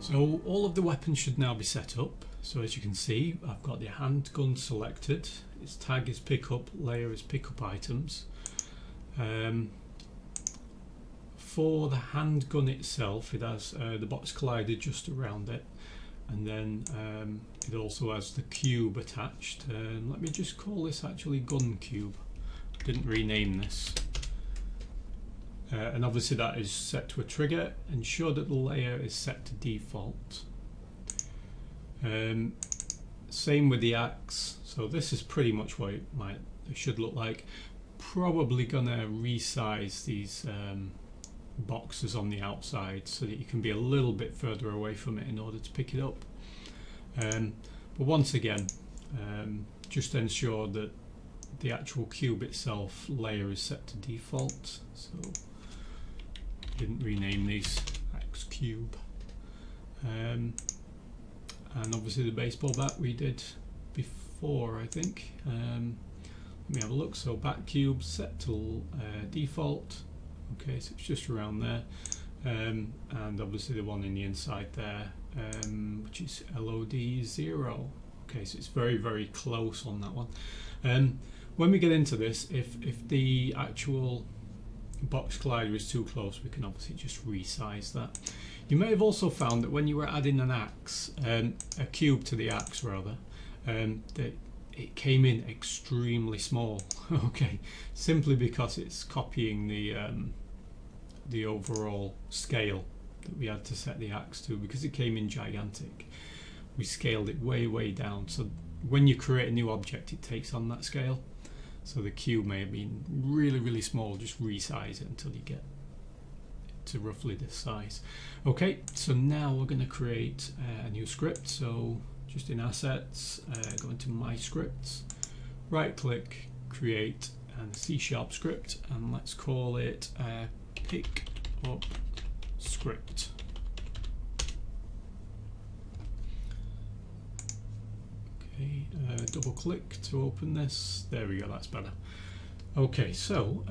So all of the weapons should now be set up. So as you can see, I've got the handgun selected. Its tag is pickup, layer is pickup items. For the handgun itself, it has the box collider just around it, and then it also has the cube attached. Let me just call this actually gun cube. I didn't rename this. And obviously that is set to a trigger. Ensure that the layer is set to default. Same with the axe. So this is pretty much what it should look like. Probably gonna resize these boxes on the outside so that you can be a little bit further away from it in order to pick it up. But once again, just ensure that the actual cube itself layer is set to default. So didn't rename these Axe Cube. And obviously the baseball bat we did before, I think. Let me have a look. So bat cube set to default. Okay, so it's just around there. And obviously the one in the inside there, which is LOD0. Okay, so it's very, very close on that one. When we get into this, if the actual box collider is too close, we can obviously just resize that. You may have also found that when you were adding an axe, a cube to the axe rather, that it came in extremely small. Okay, simply because it's copying the overall scale that we had to set the axe to, because it came in gigantic. We scaled it way down, so when you create a new object it takes on that scale. So the cube may have been really small. Just resize it until you get to roughly this size. Okay, so now we're going to create a new script. So just in assets, go into my scripts, right click, create, and C# script, and let's call it pick up script. Okay, double click to open this. There we go, that's better. Okay, so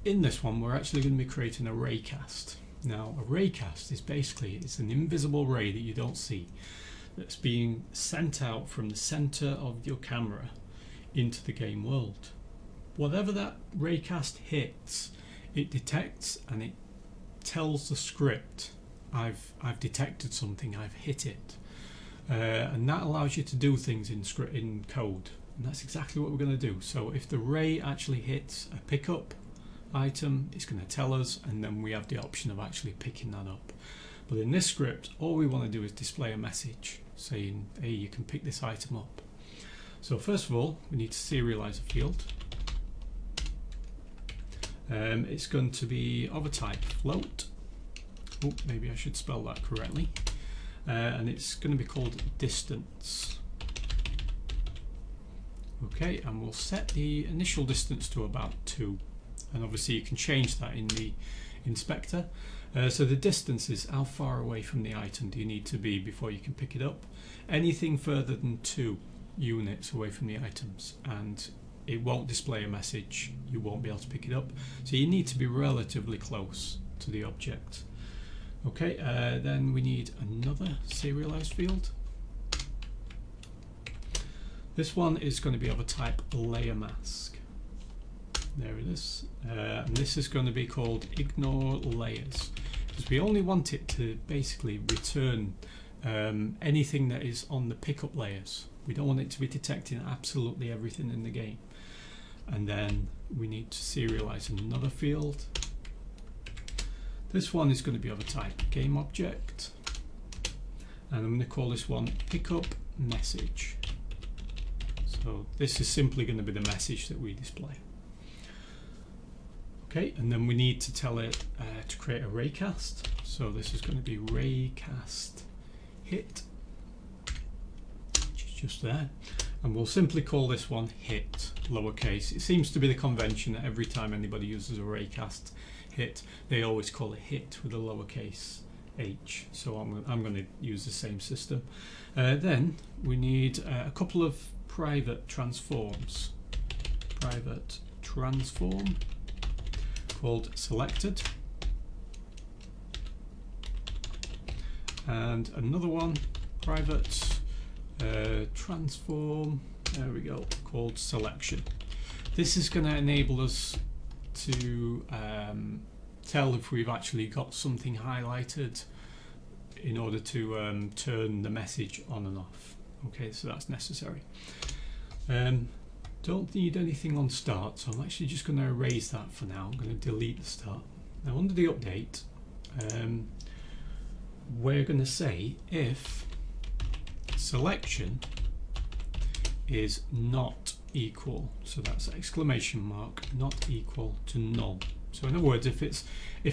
in this one we're actually going to be creating a raycast. Now a raycast is basically, it's an invisible ray that you don't see, that's being sent out from the center of your camera into the game world. Whatever that raycast hits, it detects and it tells the script, I've detected something, I've hit it. And that allows you to do things in code, and that's exactly what we're going to do. So if the ray actually hits a pickup item, it's going to tell us, and then we have the option of actually picking that up. But in this script, all we want to do is display a message saying, hey, you can pick this item up. So first of all, we need to serialize a field. It's going to be of a type float. Oh, maybe I should spell that correctly. And it's going to be called distance. Okay, and we'll set the initial distance to about 2, and obviously you can change that in the inspector. So the distance is how far away from the item do you need to be before you can pick it up. Anything further than 2 units away from the items and it won't display a message, you won't be able to pick it up. So you need to be relatively close to the object. Okay, then we need another serialized field. This one is going to be of a type layer mask. There it is. And this is going to be called ignore layers, because we only want it to basically return anything that is on the pickup layers. We don't want it to be detecting absolutely everything in the game. And then we need to serialize another field. This one is going to be of a type game object, and I'm going to call this one pickup message. So this is simply going to be the message that we display. Okay, and then we need to tell it to create a raycast. So this is going to be raycast hit, which is just there, and we'll simply call this one hit lowercase. It seems to be the convention that every time anybody uses a raycast hit, they always call it hit with a lowercase h. So I'm going to use the same system. Then we need a couple of private transforms. Private transform called selected, and another one, private transform, there we go, called selection. This is going to enable us to tell if we've actually got something highlighted in order to turn the message on and off. Okay, so that's necessary. Don't need anything on start, so I'm actually just going to erase that for now. I'm going to delete the start. Now under the update, we're going to say if selection is not equal, so that's exclamation mark, not equal to null. So in other words, if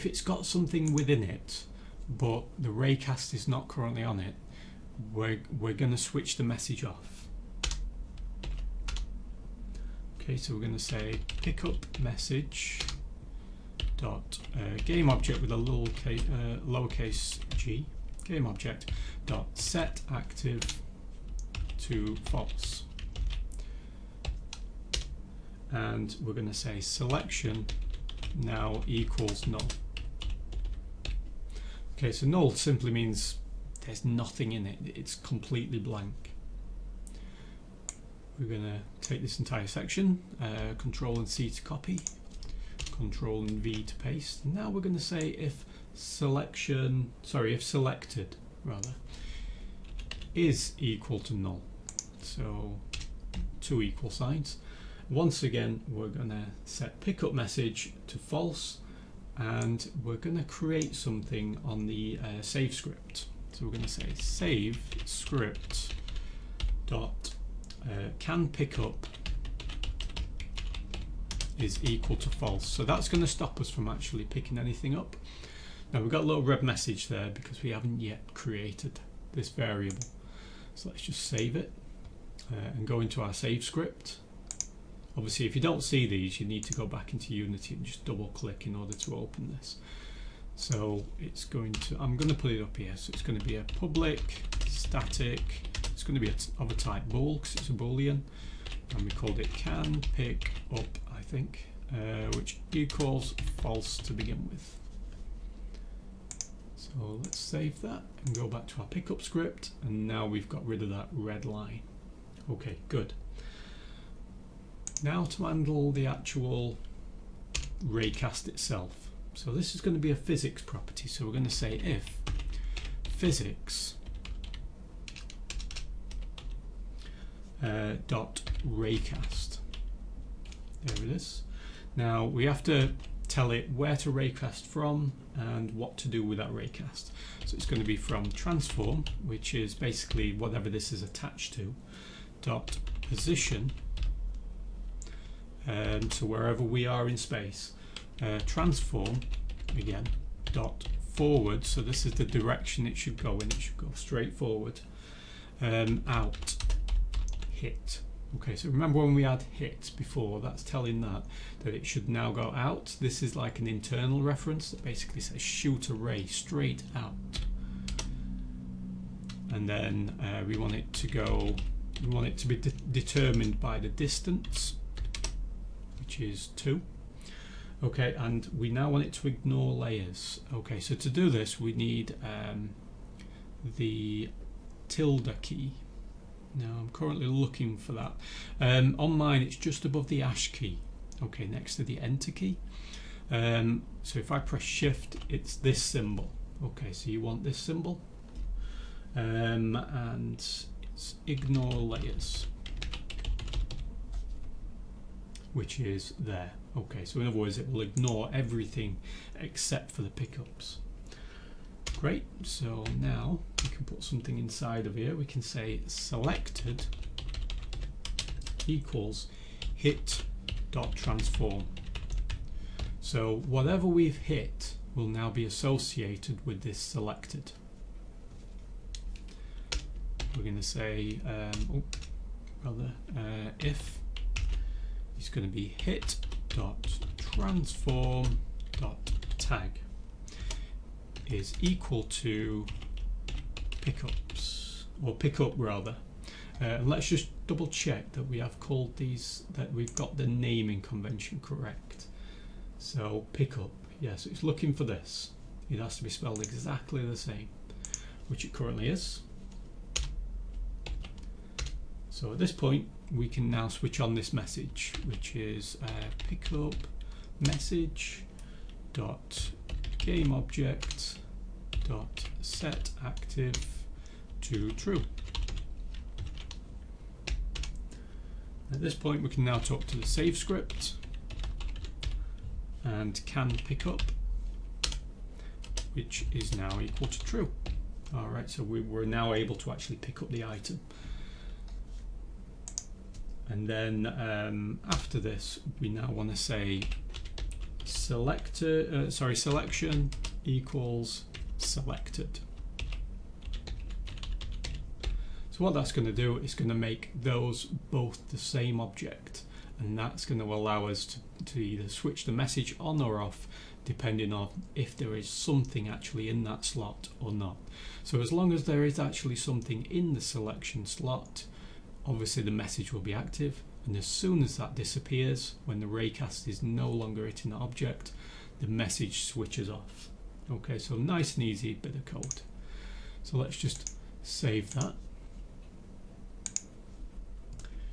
it's got something within it but the raycast is not currently on it, we're going to switch the message off. Okay, so we're going to say pickup message dot game object with a lowercase g, game object dot set active to false, and we're going to say selection now equals null. Okay, so null simply means there's nothing in it, it's completely blank. We're going to take this entire section, Control and C to copy, Control and V to paste. And now we're going to say if selected rather is equal to null. So two equal signs. Once again, we're going to set pickup message to false, and we're going to create something on the save script. So we're going to say save script dot can pickup is equal to false. So that's going to stop us from actually picking anything up. Now we've got a little red message there because we haven't yet created this variable. So let's just save it and go into our save script. Obviously, if you don't see these, you need to go back into Unity and just double click in order to open this. So it's going to, I'm going to put it up here. So it's going to be a public static. It's going to be of a type bool because it's a boolean, and we called it can pick up, I think, which equals false to begin with. So let's save that and go back to our pickup script, and now we've got rid of that red line. Okay, good. Now to handle the actual raycast itself. So this is going to be a physics property. So we're going to say if physics dot raycast. There it is. Now we have to tell it where to raycast from and what to do with that raycast. So it's going to be from transform, which is basically whatever this is attached to, dot position, so wherever we are in space, transform again dot forward, so this is the direction it should go in, it should go straight forward, out hit. Okay, so remember when we had hit before, that's telling that it should now go out. This is like an internal reference that basically says shoot a ray straight out, and then we want it to go, we want it to be determined by the distance, which is 2. Okay, and we now want it to ignore layers. Okay, so to do this we need the tilde key. Now I'm currently looking for that. On mine it's just above the hash key, okay, next to the enter key. So if I press shift, it's this symbol. Okay, so you want this symbol, and it's ignore layers, which is there. Okay, so in other words, it will ignore everything except for the pickups. Great, so now we can put something inside of here. We can say selected equals hit dot transform. So whatever we've hit will now be associated with this selected. We're going to say if it's going to be hit dot transform dot tag is equal to pickups, or pickup rather. And let's just double check that we have called these, that we've got the naming convention correct. So pickup, yes, it's looking for this. It has to be spelled exactly the same. which it currently is. So at this point we can now switch on this message, which is pickup message dot game object dot set active to true. At this point we can now talk to the save script and can pickup, which is now equal to true. Alright, so we're now able to actually pick up the item. And then after this we now want to say selection equals selected. So what that's going to do is going to make those both the same object, and that's going to allow us to either switch the message on or off depending on if there is something actually in that slot or not. So as long as there is actually something in the selection slot, obviously the message will be active, and as soon as that disappears, when the raycast is no longer hitting the object, the message switches off. Okay, so nice and easy bit of code. So let's just save that.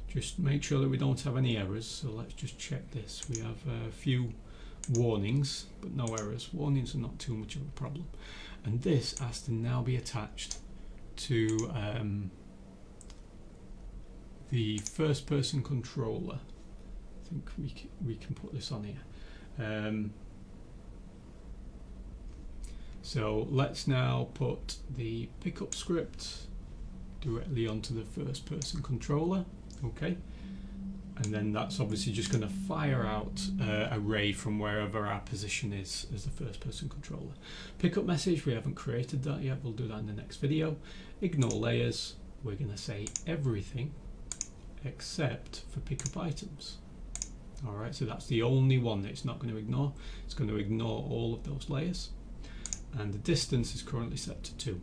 Just make sure that we don't have any errors, so let's just check this. We have a few warnings, but no errors. Warnings are not too much of a problem. And this has to now be attached to the first person controller. I think we can put this on here. So let's now put the pickup script directly onto the first person controller. Okay, and then that's obviously just going to fire out a ray from wherever our position is as the first person controller. Pickup message, we haven't created that yet, we'll do that in the next video. Ignore layers, we're going to say everything except for pickup items. Alright, so that's the only one that it's not going to ignore. It's going to ignore all of those layers, and the distance is currently set to 2.